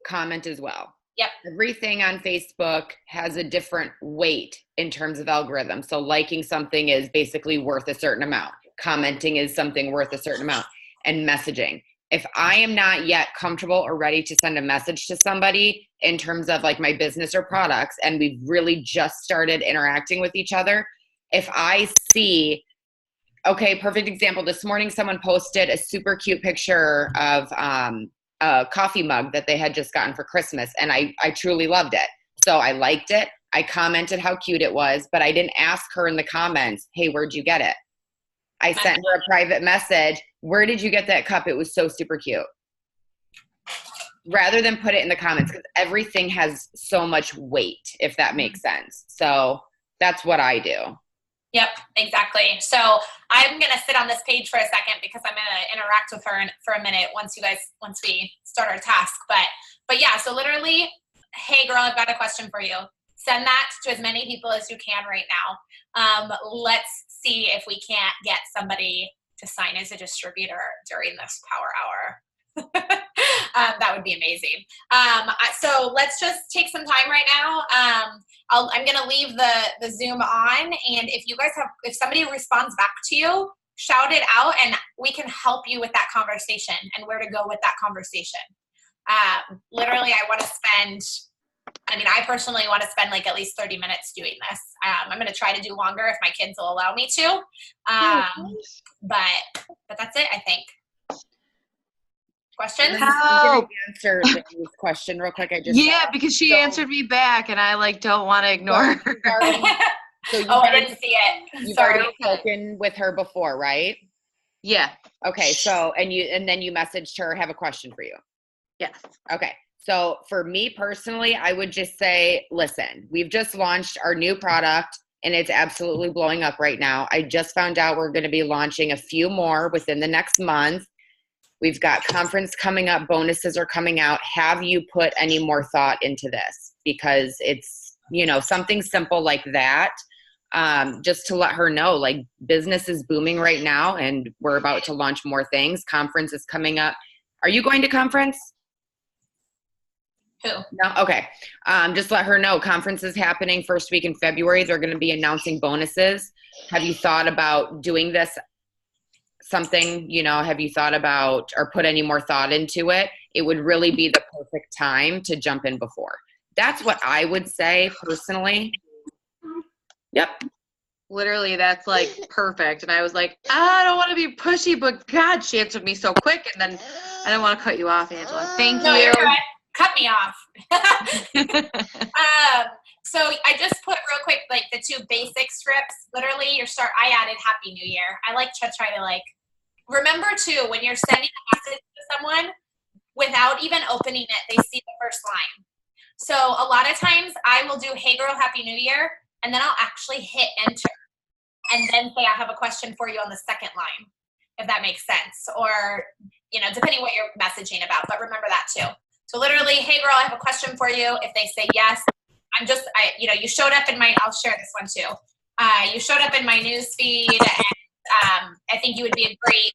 comment as well. Yep. Everything on Facebook has a different weight in terms of algorithm. So liking something is basically worth a certain amount. Commenting is something worth a certain amount. And messaging. If I am not yet comfortable or ready to send a message to somebody in terms of like my business or products, and we've really just started interacting with each other, if I see, okay, perfect example, this morning someone posted a super cute picture of a coffee mug that they had just gotten for Christmas, and I truly loved it. So I liked it. I commented how cute it was, but I didn't ask her in the comments, hey, where'd you get it? I sent her a private message. Where did you get that cup? It was so super cute. Rather than put it in the comments, because everything has so much weight, if that makes sense. So that's what I do. Yep, exactly. So I'm going to sit on this page for a second because I'm going to interact with her for a minute once we start our task. But yeah, so literally, hey girl, I've got a question for you. Send that to as many people as you can right now. Let's see if we can't get somebody to sign as a distributor during this power hour. That would be amazing. So let's just take some time right now. I'm going to leave the Zoom on, and if somebody responds back to you, shout it out, and we can help you with that conversation and where to go with that conversation. Literally, I personally want to spend like at least 30 minutes doing this. I'm going to try to do longer if my kids will allow me to. But that's it, I think. Questions? I'm answer this question real quick. Because she answered me back, and I don't want to ignore her. I didn't see it. You've already spoken with her before, right? Yeah. Okay. So and then you messaged her, have a question for you. Yes. Okay. So for me personally, I would just say, listen, we've just launched our new product and it's absolutely blowing up right now. I just found out we're going to be launching a few more within the next month. We've got conference coming up. Bonuses are coming out. Have you put any more thought into this? Because it's, something simple like that. Just to let her know, like, business is booming right now and we're about to launch more things. Conference is coming up. Are you going to conference? Who? No? Okay. Just let her know. Conference is happening first week in February. They're going to be announcing bonuses. Have you thought about doing this something, have you thought about or put any more thought into it, it would really be the perfect time to jump in before. That's what I would say personally. Yep. Literally, that's like perfect. And I was like, I don't want to be pushy, but God, she answered me so quick. And then I don't want to cut you off, Angela. Thank No, you. you're good. Cut me off. So I just put real quick, like the 2 basic strips. Literally, I added Happy New Year. I like to try to remember too, when you're sending a message to someone, without even opening it, they see the first line. So a lot of times I will do, hey girl, Happy New Year, and then I'll actually hit enter and then say, I have a question for you on the second line, if that makes sense. Or, depending what you're messaging about, but remember that too. So literally, hey girl, I have a question for you. If they say yes, you showed up in I'll share this one too. You showed up in my news feed, and I think you would be a great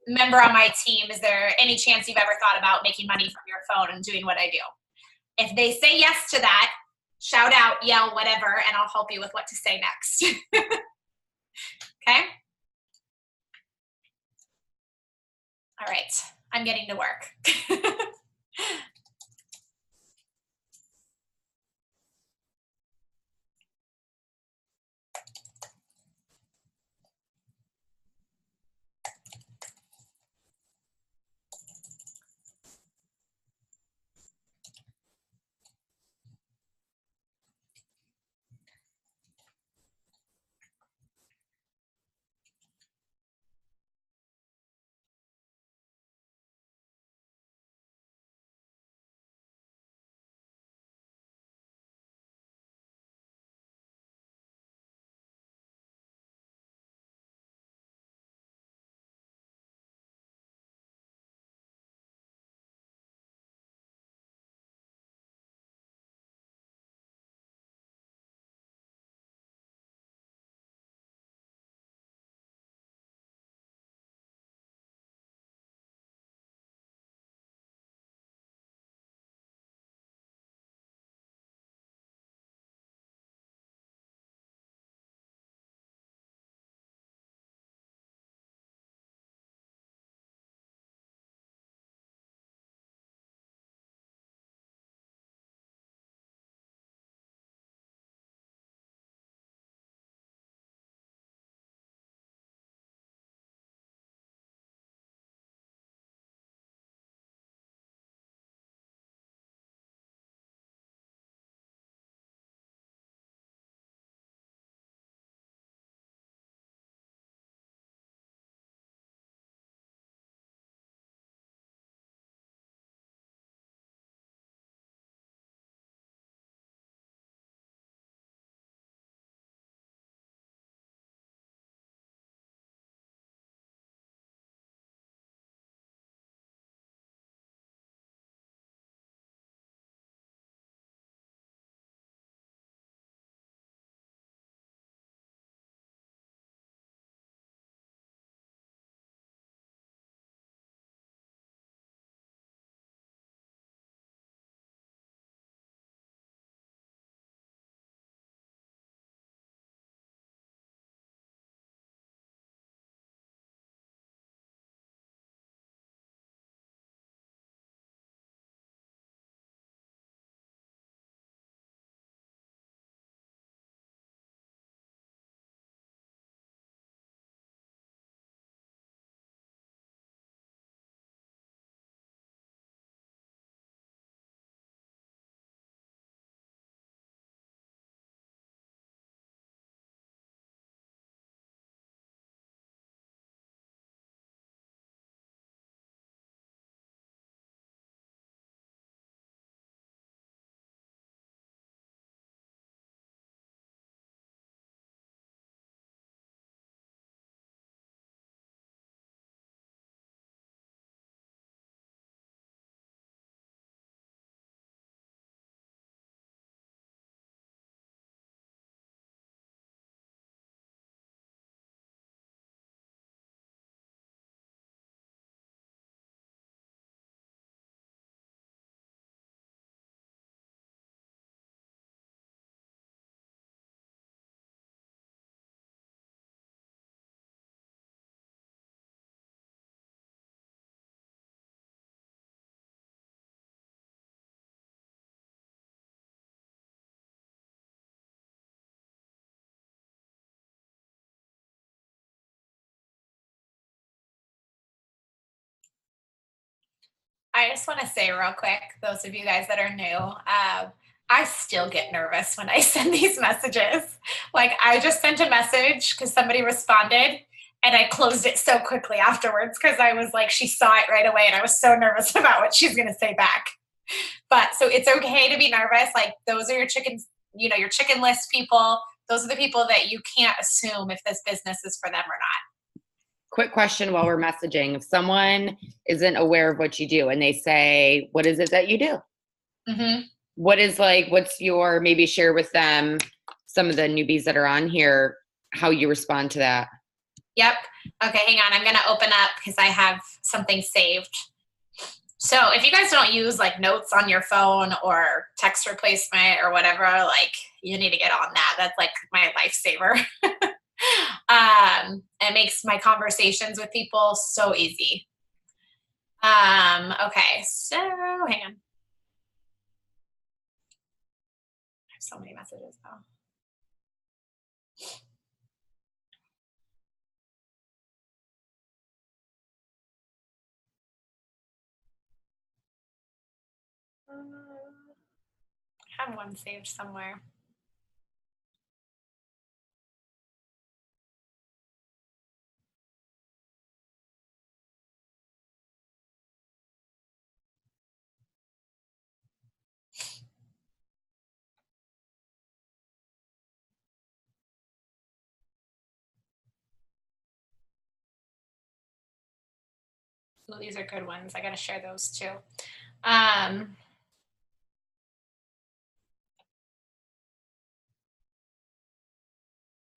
member on my team. Is there any chance you've ever thought about making money from your phone and doing what I do? If they say yes to that, shout out, yell, whatever, and I'll help you with what to say next. Okay? All right. I'm getting to work. just want to say real quick, those of you guys that are new, I still get nervous when I send these messages. Like I just sent a message because somebody responded and I closed it so quickly afterwards because I was like, she saw it right away and I was so nervous about what she's going to say back. But so it's okay to be nervous. Like those are your chickens, you know, your chicken list people. Those are the people that you can't assume if this business is for them or not. Quick question while we're messaging. If someone isn't aware of what you do and they say, what is it that you do? Mm-hmm. What's your, maybe share with them, some of the newbies that are on here, how you respond to that? Yep. Okay, hang on. I'm going to open up because I have something saved. So if you guys don't use like notes on your phone or text replacement or whatever, like you need to get on that. That's like my lifesaver. It makes my conversations with people so easy. Okay, so hang on. I have so many messages though. I have one saved somewhere. Well, these are good ones. I got to share those too.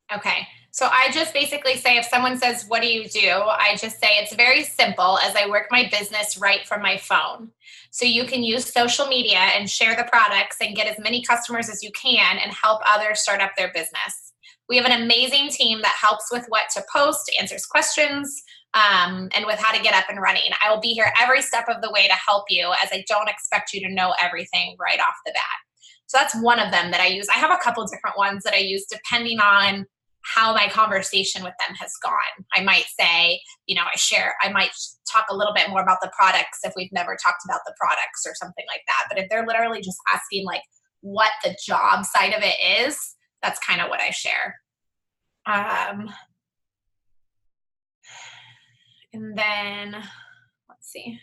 Okay, so I just basically say if someone says, what do you do? I just say it's very simple as I work my business right from my phone. So you can use social media and share the products and get as many customers as you can and help others start up their business. We have an amazing team that helps with what to post, answers questions, and with how to get up and running. I will be here every step of the way to help you as I don't expect you to know everything right off the bat. So that's one of them that I use. I have a couple different ones that I use depending on how my conversation with them has gone. I might say, you know, I might talk a little bit more about the products if we've never talked about the products or something like that. But if they're literally just asking like what the job side of it is, that's kind of what I share. And then, let's see.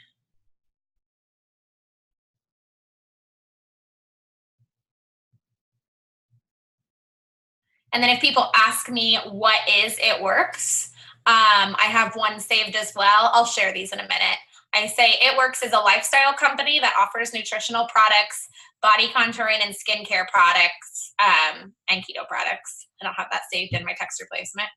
And then if people ask me what is It Works, I have one saved as well. I'll share these in a minute. I say It Works is a lifestyle company that offers nutritional products, body contouring and skincare products, and keto products. I don't have that saved in my text replacement.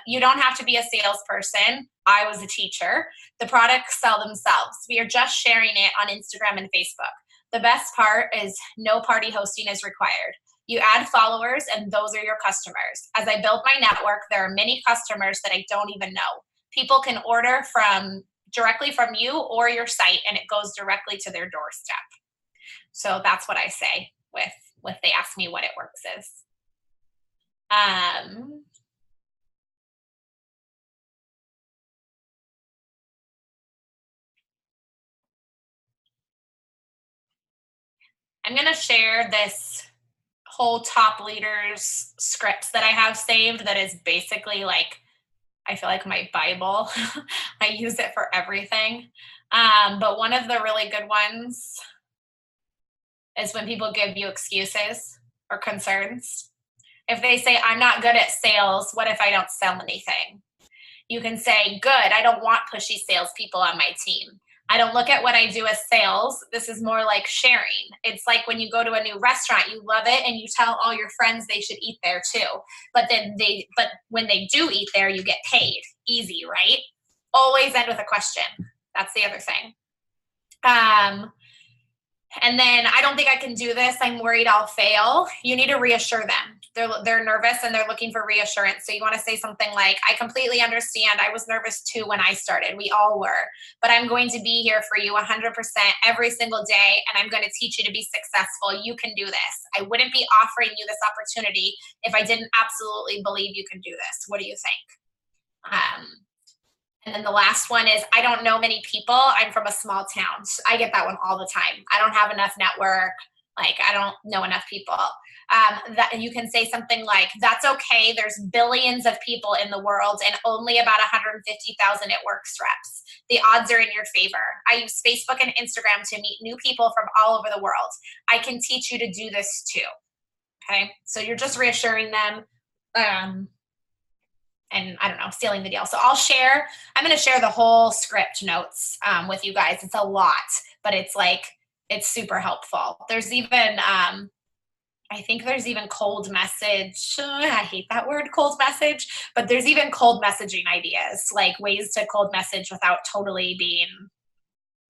You don't have to be a salesperson. I was a teacher. The products sell themselves. We are just sharing it on Instagram and Facebook. The best part is no party hosting is required. You add followers and those are your customers. As I build my network, there are many customers that I don't even know. People can order directly from you or your site and it goes directly to their doorstep. So that's what I say with they ask me what It Works is. I'm going to share this whole top leaders scripts that I have saved that is basically like, I feel like my Bible. I use it for everything. But one of the really good ones is when people give you excuses or concerns. If they say, I'm not good at sales, what if I don't sell anything? You can say, good, I don't want pushy salespeople on my team. I don't look at what I do as sales. This is more like sharing. It's like when you go to a new restaurant, you love it and you tell all your friends they should eat there too. But when they do eat there, you get paid. Easy, right? Always end with a question. That's the other thing. And then I don't think I can do this. I'm worried I'll fail. You need to reassure them. They're nervous and they're looking for reassurance. So you want to say something like, I completely understand. I was nervous too when I started. We all were. But I'm going to be here for you 100% every single day. And I'm going to teach you to be successful. You can do this. I wouldn't be offering you this opportunity if I didn't absolutely believe you can do this. What do you think? And then the last one is I don't know many people. I'm from a small town. I get that one all the time. I don't have enough network. Like I don't know enough people. That you can say something like, "That's okay. There's billions of people in the world, and only about 150,000 it works reps. The odds are in your favor. I use Facebook and Instagram to meet new people from all over the world. I can teach you to do this too." Okay, so you're just reassuring them. Um, and I don't know, sealing the deal. So I'm going to share the whole script notes with you guys. It's a lot, but it's super helpful. There's even, I think there's even cold message. I hate that word, cold message, but there's even cold messaging ideas, like ways to cold message without totally being,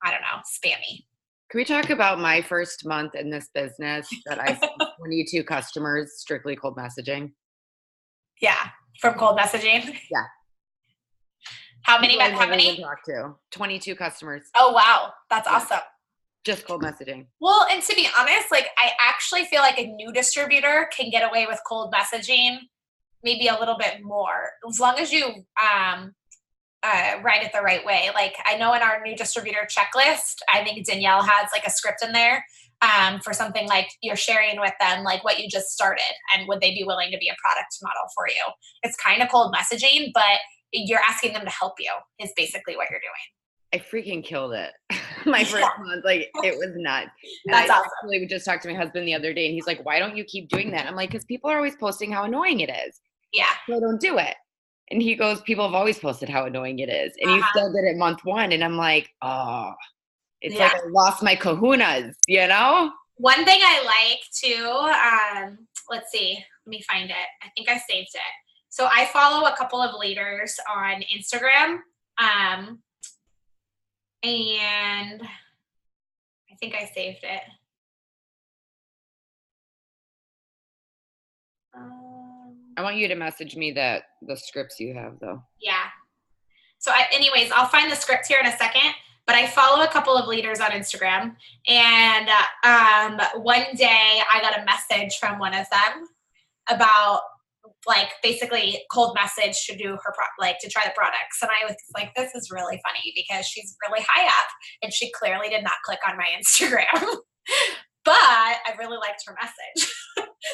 I don't know, spammy. Can we talk about my first month in this business that I sent 22 customers strictly cold messaging? Yeah, from cold messaging. Yeah. How many? People I How never even many? talked to. 22 customers. Oh wow, that's Yeah. awesome. Just cold messaging. Well, and to be honest, like I actually feel like a new distributor can get away with cold messaging maybe a little bit more as long as you write it the right way. Like I know in our new distributor checklist, I think Danielle has like a script in there for something like you're sharing with them like what you just started and would they be willing to be a product model for you. It's kind of cold messaging, but you're asking them to help you is basically what you're doing. I freaking killed it. My first month, like it was nuts. And That's I awesome. actually just talked to my husband the other day and he's like, why don't you keep doing that? I'm like, because people are always posting how annoying it is. Yeah. So I don't do it. And he goes, people have always posted how annoying it is. And you still did it month one. And I'm like, oh, it's like I lost my kahunas, you know? One thing I like too, let's see, let me find it. I think I saved it. So I follow a couple of leaders on Instagram. And I think I saved it. I want you to message me the scripts you have though. Yeah. So anyways, I'll find the script here in a second, but I follow a couple of leaders on Instagram. And one day I got a message from one of them about like basically cold message to do her to try the products. And I was like, this is really funny because she's really high up and she clearly did not click on my Instagram. But I really liked her message.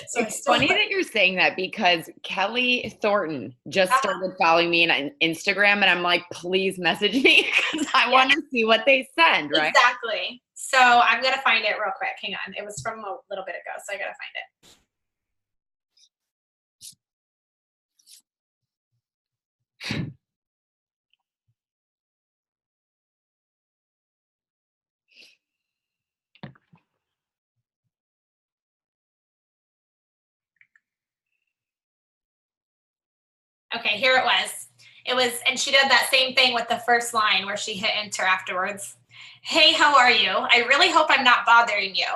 So it's funny that you're saying that because Kelly Thornton just started following me on Instagram and I'm like, please message me because I want to see what they send, right? Exactly. So I'm going to find it real quick. Hang on. It was from a little bit ago, so I got to find it. Okay, here it was. And she did that same thing with the first line where she hit enter afterwards. Hey, how are you? I really hope I'm not bothering you.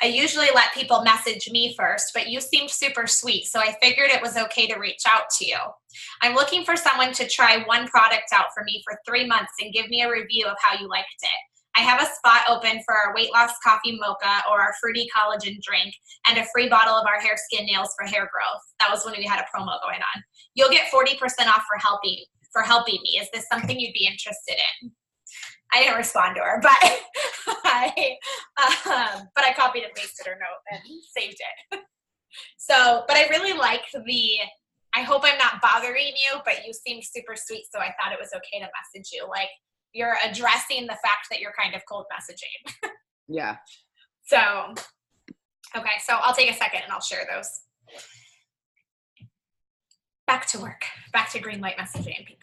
I usually let people message me first, but you seemed super sweet, so I figured it was okay to reach out to you. I'm looking for someone to try one product out for me for 3 months and give me a review of how you liked it. I have a spot open for our weight loss coffee mocha or our fruity collagen drink and a free bottle of our hair skin nails for hair growth. That was when we had a promo going on. You'll get 40% off for helping me. Is this something you'd be interested in? I didn't respond to her, but I copied and pasted her note and saved it. So, but I really liked I hope I'm not bothering you, but you seemed super sweet, so I thought it was okay to message you. Like, you're addressing the fact that you're kind of cold messaging. Yeah. So, okay, so I'll take a second and I'll share those. Back to work. Back to green light messaging, people.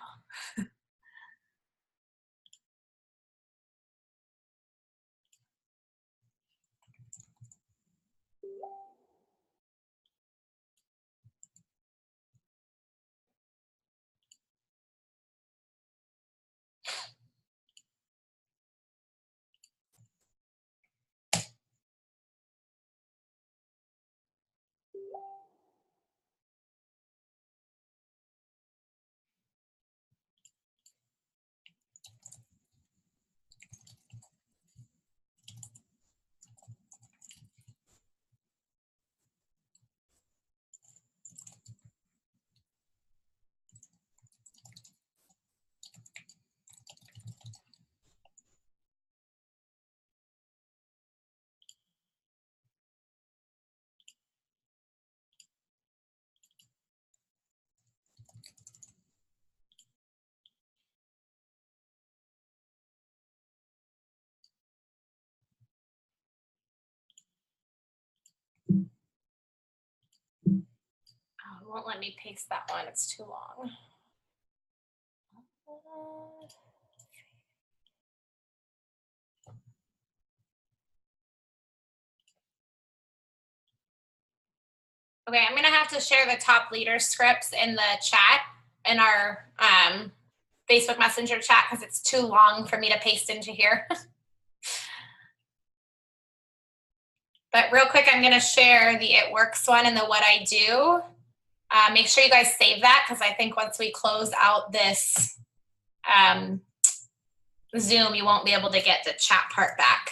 won't let me paste that one. It's too long. Okay, I'm gonna have to share the top leader scripts in the chat in our Facebook Messenger chat because it's too long for me to paste into here. But real quick, I'm gonna share the It Works one and the What I Do. Make sure you guys save that because I think once we close out this Zoom, you won't be able to get the chat part back.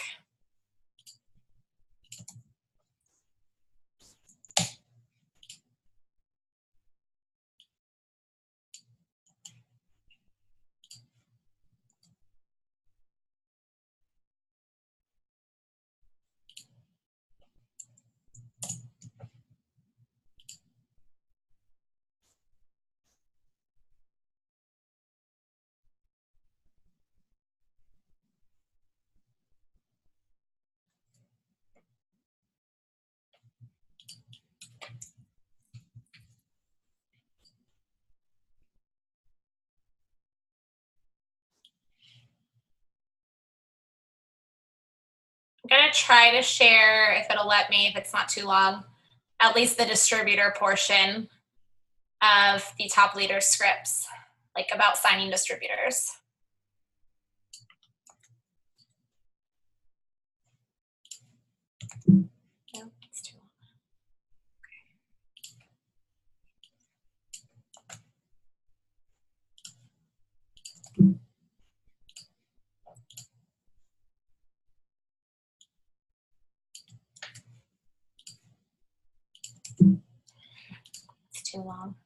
I'm gonna try to share, if it'll let me, if it's not too long, at least the distributor portion of the top leader scripts, like about signing distributors. No, it's too long. It's too long.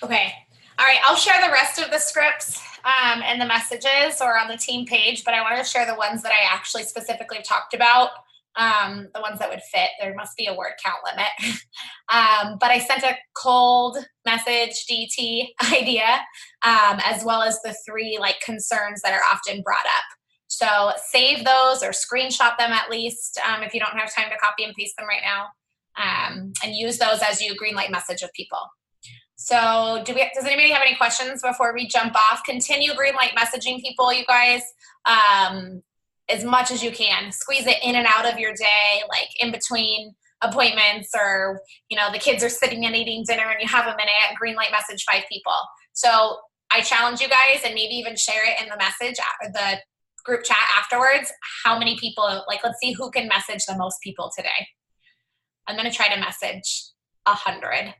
Okay, all right, I'll share the rest of the scripts and the messages or on the team page, but I wanted to share the ones that I actually specifically talked about, the ones that would fit. There must be a word count limit. But I sent a cold message DT idea, as well as the 3 like concerns that are often brought up. So save those or screenshot them at least if you don't have time to copy and paste them right now, and use those as you greenlight message with people. So does anybody have any questions before we jump off? Continue greenlight messaging people, you guys, as much as you can. Squeeze it in and out of your day, like in between appointments, or, you know, the kids are sitting and eating dinner and you have a minute, greenlight message 5 people. So I challenge you guys, and maybe even share it in the message, the group chat afterwards, how many people, like, let's see who can message the most people today. I'm going to try to message 100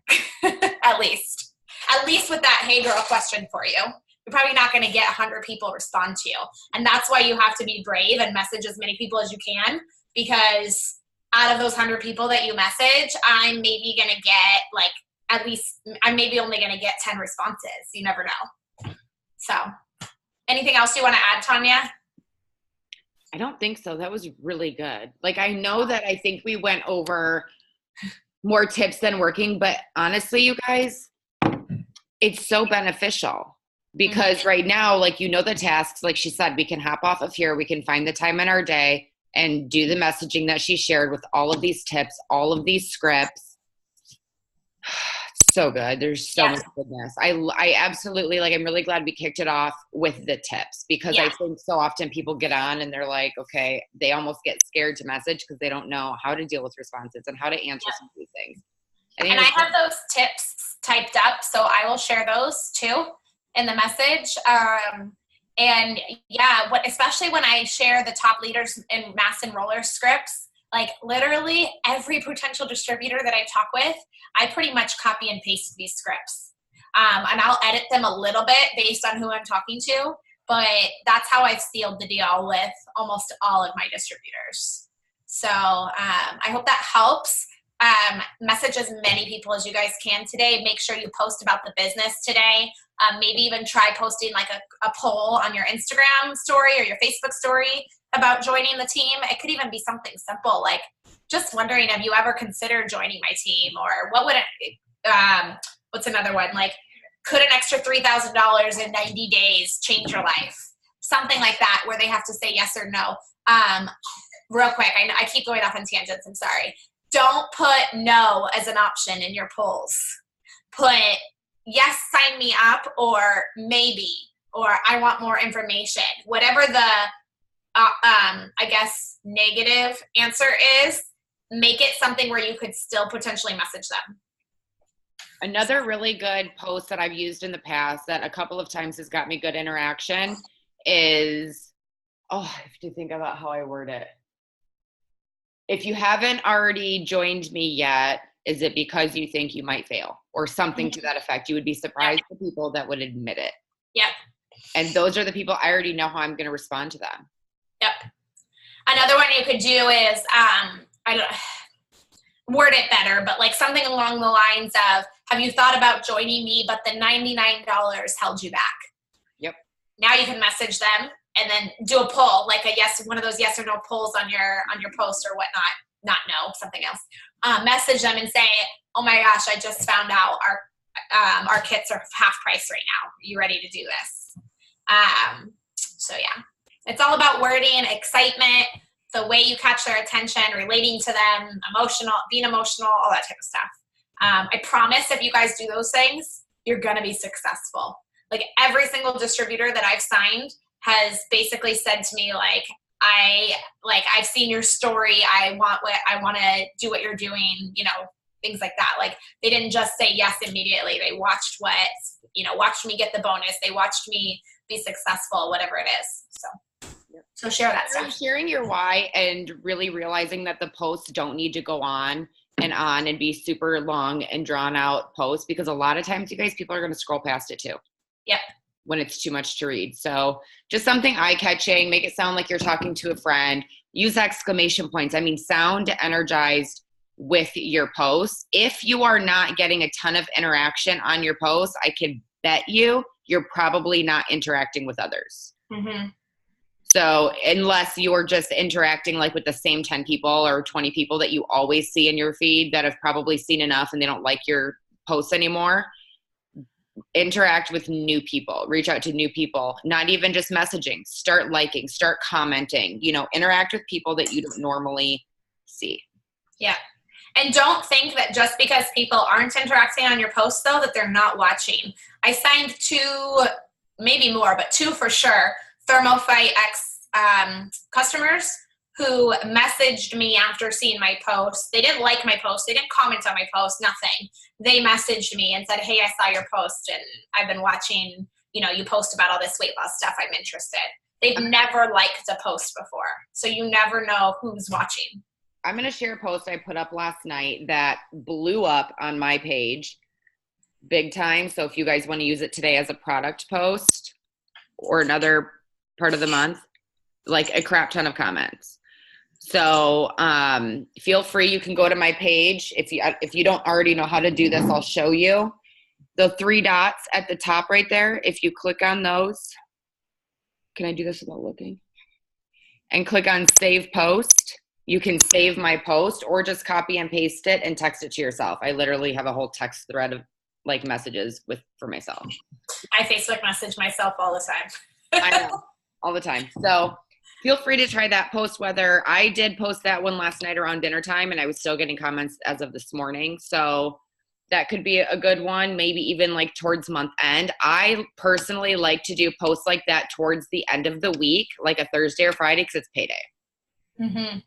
at least with that hey girl question for you. You're probably not going to get 100 people respond to you, and that's why you have to be brave and message as many people as you can, because out of those 100 people that you message, I'm maybe going to get like, at least I'm maybe only going to get 10 responses. You never know. So anything else you want to add, Tanya? I don't think so. That was really good. Like, I know that I think we went over more tips than working, but honestly, you guys, it's so beneficial because right now, like, you know, the tasks, like she said, we can hop off of here. We can find the time in our day and do the messaging that she shared with all of these tips, all of these scripts. so good. There's so Yes. much goodness. I absolutely, like, I'm really glad we kicked it off with the tips, because I Yeah. think so often people get on and they're like, okay, they almost get scared to message because they don't know how to deal with responses and how to answer some of these things. And I have those tips typed up, so I will share those too in the message. And yeah, especially when I share the top leaders in mass enroller scripts, like literally every potential distributor that I talk with, I pretty much copy and paste these scripts. And I'll edit them a little bit based on who I'm talking to, but that's how I've sealed the deal with almost all of my distributors. So I hope that helps. Message as many people as you guys can today. Make sure you post about the business today. Maybe even try posting like a poll on your Instagram story or your Facebook story about joining the team. It could even be something simple, like just wondering, have you ever considered joining my team? Or what would it, what's another one? Like, could an extra $3,000 in 90 days change your life? Something like that, where they have to say yes or no. Real quick, I keep going off on tangents, I'm sorry. Don't put no as an option in your polls. Put yes, sign me up, or maybe, or I want more information. Whatever the, I guess, negative answer is, make it something where you could still potentially message them. Another really good post that I've used in the past that a couple of times has got me good interaction is, I have to think about how I word it. If you haven't already joined me yet, is it because you think you might fail? Or something to that effect. You would be surprised the people that would admit it. Yep. And those are the people I already know how I'm going to respond to them. Yep. Another one you could do is, I don't word it better, but like something along the lines of, have you thought about joining me, but the $99 held you back? Yep. Now you can message them and then do a poll, like a yes, one of those yes or no polls on your post or whatnot. Not no, something else. Message them and say, oh my gosh, I just found out our kits are half price right now. Are you ready to do this? So yeah, it's all about wording, excitement, the way you catch their attention, relating to them, being emotional, all that type of stuff. I promise if you guys do those things, you're going to be successful. Like every single distributor that I've signed has basically said to me, like, I've seen your story. I want to do what you're doing, things like that. Like they didn't just say yes immediately. They watched watched me get the bonus. They watched me be successful, whatever it is. So share that stuff. Sharing your why and really realizing that the posts don't need to go on and be super long and drawn out posts, because a lot of times, you guys, people are going to scroll past it too. Yep. When it's too much to read. So just something eye-catching, make it sound like you're talking to a friend, use exclamation points. I mean, sound energized with your posts. If you are not getting a ton of interaction on your posts, I can bet you're probably not interacting with others. Mm-hmm. So unless you're just interacting like with the same 10 people or 20 people that you always see in your feed that have probably seen enough and they don't like your posts anymore, interact with new people, reach out to new people, not even just messaging, start liking, start commenting, interact with people that you don't normally see. Yeah. And don't think that just because people aren't interacting on your posts though, that they're not watching. I signed 2, maybe more, but 2 for sure, ThermoFight X customers who messaged me after seeing my post. They didn't like my post. They didn't comment on my post, nothing. They messaged me and said, hey, I saw your post and I've been watching, you post about all this weight loss stuff. I'm interested. They've never liked a post before. So you never know who's watching. I'm going to share a post I put up last night that blew up on my page big time. So if you guys want to use it today as a product post or another part of the month, like a crap ton of comments. So feel free. You can go to my page. If you don't already know how to do this, I'll show you. The 3 dots at the top right there, if you click on those, can I do this without looking? And click on Save Post. You can save my post or just copy and paste it and text it to yourself. I literally have a whole text thread of like messages for myself. I Facebook message myself all the time. I know, all the time. So feel free to try that post, whether I did post that one last night around dinner time and I was still getting comments as of this morning. So that could be a good one, maybe even like towards month end. I personally like to do posts like that towards the end of the week, like a Thursday or Friday, because it's payday. Mm-hmm.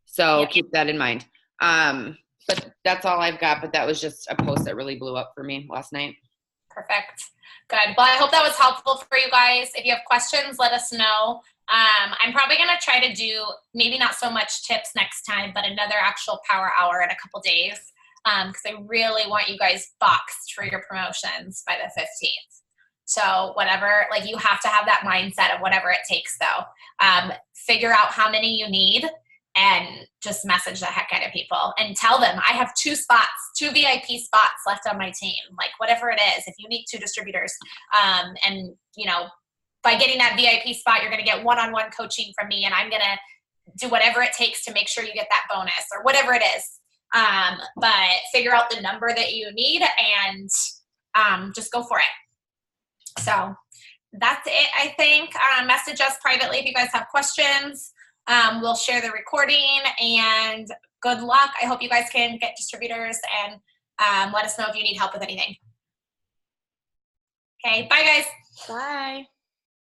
So Yep. keep that in mind. But that's all I've got. But that was just a post that really blew up for me last night. Perfect. Good. Well, I hope that was helpful for you guys. If you have questions, let us know. I'm probably going to try to do maybe not so much tips next time, but another actual power hour in a couple days, because I really want you guys boxed for your promotions by the 15th. So whatever, like you have to have that mindset of whatever it takes though. Figure out how many you need and just message the heck out of people and tell them I have 2 VIP spots left on my team, like whatever it is. If you need 2 distributors, and you know, by getting that VIP spot, you're going to get one-on-one coaching from me, and I'm going to do whatever it takes to make sure you get that bonus or whatever it is. But figure out the number that you need and just go for it. So that's it, I think. Message us privately if you guys have questions. We'll share the recording, and good luck. I hope you guys can get distributors, and let us know if you need help with anything. Okay, bye guys. Bye.